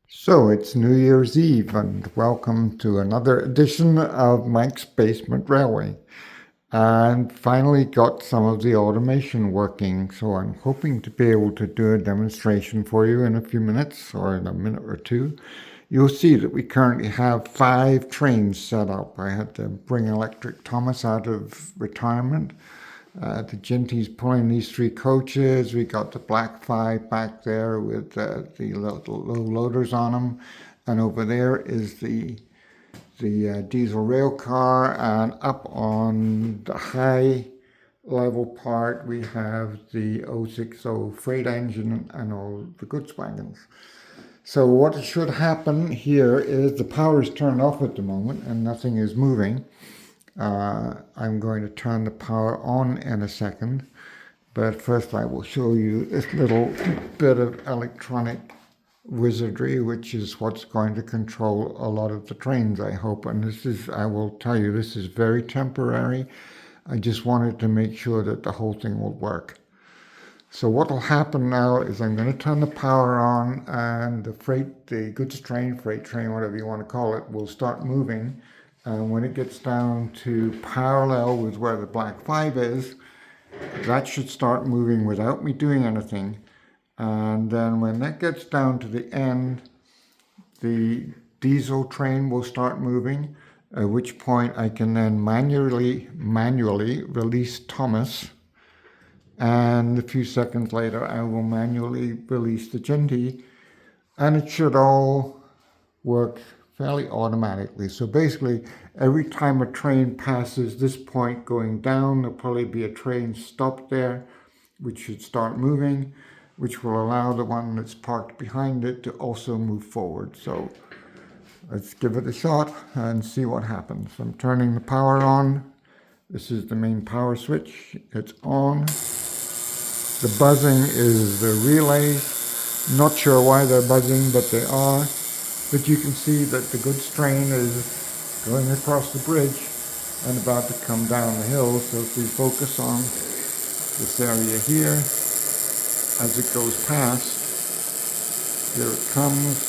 So it's New Year's Eve, and welcome to another edition of Mike's Basement Railway. And finally got some of the automation working, so I'm hoping to be able to do a demonstration for you in a few minutes or in a minute or two. You'll see that we currently have 5 trains set up. I had to bring Electric Thomas out of retirement. The Ginty's pulling these 3 coaches. We got the Black Five back there with the little low loaders on them, and over there is the diesel rail car, and up on the high level part we have the 060 freight engine and all the goods wagons. So what should happen here is the power is turned off at the moment and nothing is moving. I'm going to turn the power on in a second, but first I will show you this little bit of electronic wizardry, which is what's going to control a lot of the trains, I hope. And this is, I will tell you, this is very temporary. I just wanted to make sure that the whole thing will work. So what will happen now is I'm going to turn the power on, and the goods train, freight train, whatever you want to call it, will start moving. And when it gets down to parallel with where the Black 5 is, that should start moving without me doing anything. And then when that gets down to the end, the diesel train will start moving, at which point I can then manually release Thomas. And a few seconds later, I will manually release the Ginty, and it should all work fairly automatically. So basically, every time a train passes this point going down, there'll probably be a train stopped there, which should start moving, which will allow the one that's parked behind it to also move forward. So let's give it a shot and see what happens. I'm turning the power on. This is the main power switch. It's on. The buzzing is the relays. Not sure why they're buzzing, but they are. But you can see that the goods train is going across the bridge and about to come down the hill. So if we focus on this area here, as it goes past, here it comes.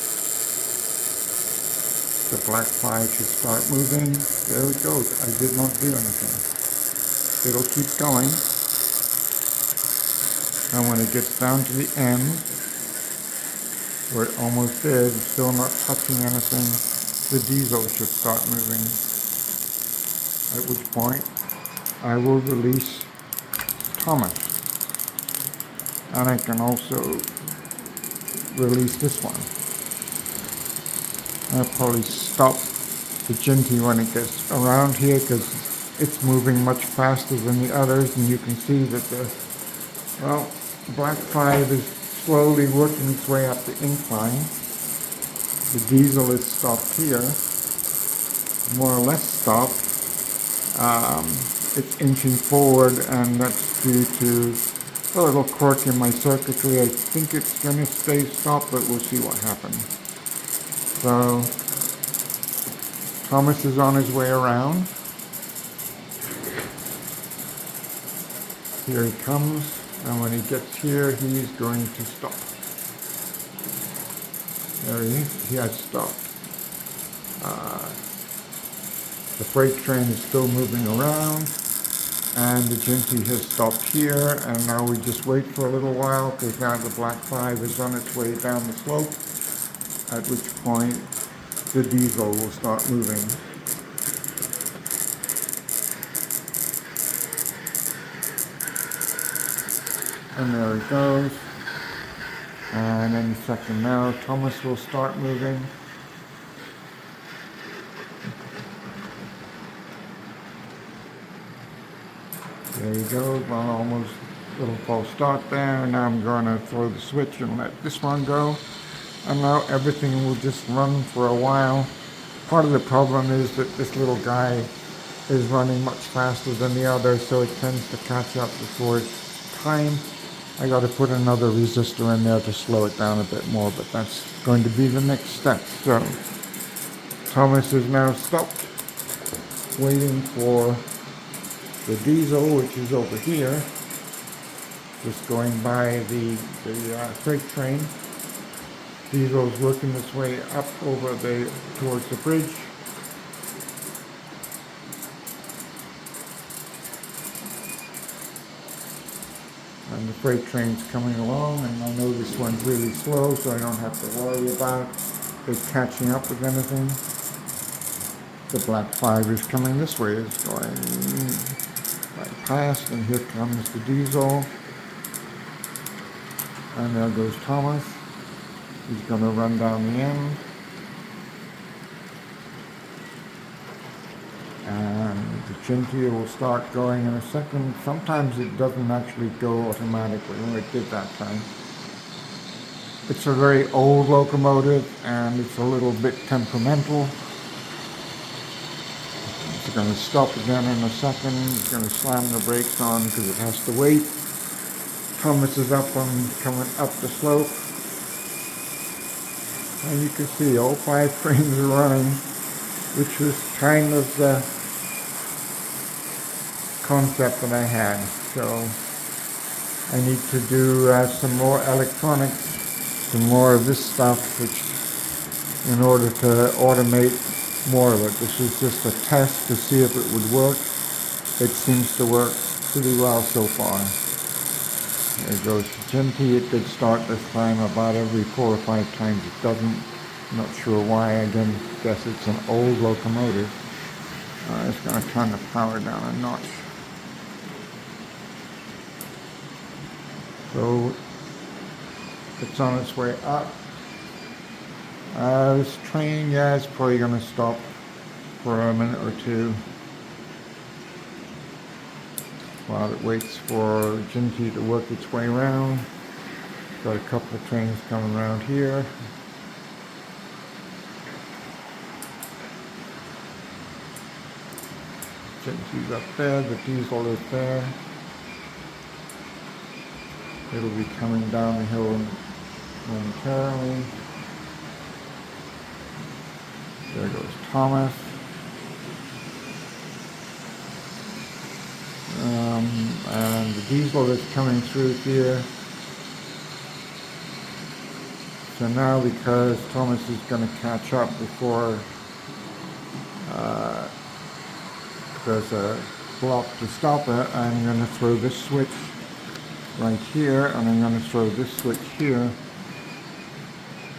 The Black 5 should start moving. There it goes. I did not do anything. It'll keep going. And when it gets down to the end, where it almost is, still not touching anything, the diesel should start moving. At which point, I will release Thomas. And I can also release this one. I'll probably stop the Ginty when it gets around here because it's moving much faster than the others, and you can see that the Black 5 is slowly working its way up the incline. The diesel is stopped here, more or less stopped. It's inching forward, and that's due to a little quirk in my circuitry. I think it's going to stay stopped, but we'll see what happens. So Thomas is on his way around. Here he comes, and when he gets here, he's going to stop. There he is. He has stopped. The freight train is still moving around, and the Ginty has stopped here, and now we just wait for a little while because now the Black 5 is on its way down the slope, at which point the diesel will start moving. And there it goes. And any second now, Thomas will start moving. There you go, well, almost a little false start there. Now I'm going to throw the switch and let this one go. And now everything will just run for a while. Part of the problem is that this little guy is running much faster than the others, so it tends to catch up before it's time. I got to put another resistor in there to slow it down a bit more, but that's going to be the next step. So Thomas is now stopped, waiting for the diesel, which is over here, just going by the freight train. Diesel's working its way up over towards the bridge. And the freight train's coming along, and I know this one's really slow, so I don't have to worry about it catching up with anything. The Black 5 is coming this way. It's going right past, and here comes the Diesel. And there goes Thomas. He's going to run down the end. And the Chintia will start going in a second. Sometimes it doesn't actually go automatically. It did that time. It's a very old locomotive, and it's a little bit temperamental. It's going to stop again in a second. It's going to slam the brakes on because it has to wait. Thomas is coming up the slope. And you can see all 5 trains are running, which was kind of the concept that I had. So I need to do some more electronics, some more of this stuff, which in order to automate more of it. This is just a test to see if it would work. It seems to work pretty well so far. There goes the Chintia. It did start this time about every 4 or 5 times. It doesn't. Not sure why. Again, guess it's an old locomotive. It's going to turn the power down a notch. So it's on its way up. This train, yeah, it's probably going to stop for a minute or two while it waits for Chintia to work its way around. Got a couple of trains coming around here. Chintia's up there, the Diesel is there. It'll be coming down the hill momentarily. There goes Thomas. And the Diesel is coming through here. So now, because Thomas is going to catch up before there's a block to stop it, I'm going to throw this switch right here, and I'm going to throw this switch here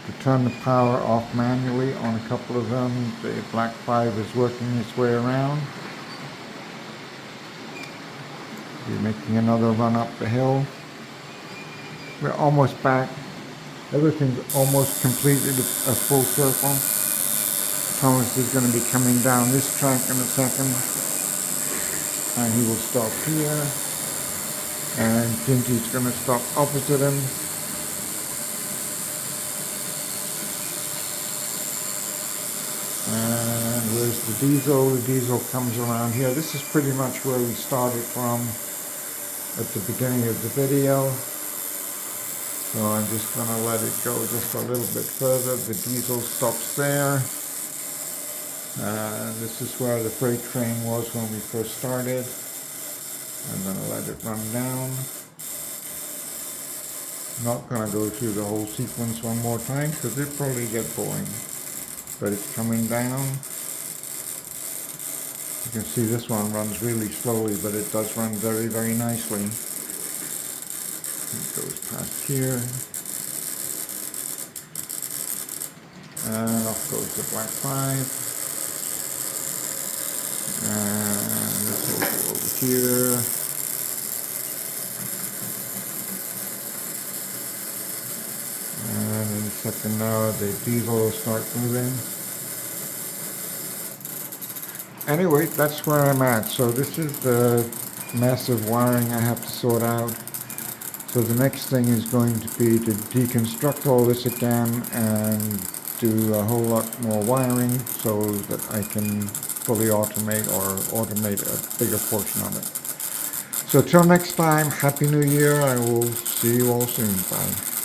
to turn the power off manually on a couple of them. The Black 5 is working its way around. We're making another run up the hill. We're almost back. Everything's almost completed a full circle. Thomas is going to be coming down this track in a second. And he will stop here. And Chintia's going to stop opposite him. And where's the Diesel? The Diesel comes around here. This is pretty much where we started from at the beginning of the video. So I'm just going to let it go just a little bit further. The Diesel stops there. This is where the freight train was when we first started. I'm going to let it run down. Not going to go through the whole sequence one more time because it probably get boring. But it's coming down. You can see this one runs really slowly, but it does run very, very nicely. It goes past here. And off goes the Black 5. And this will go over here. And in a second now, the Diesel will start moving. Anyway, that's where I'm at. So this is the massive wiring I have to sort out. So the next thing is going to be to deconstruct all this again and do a whole lot more wiring so that I can fully automate or automate a bigger portion of it. So till next time, Happy New Year. I will see you all soon. Bye.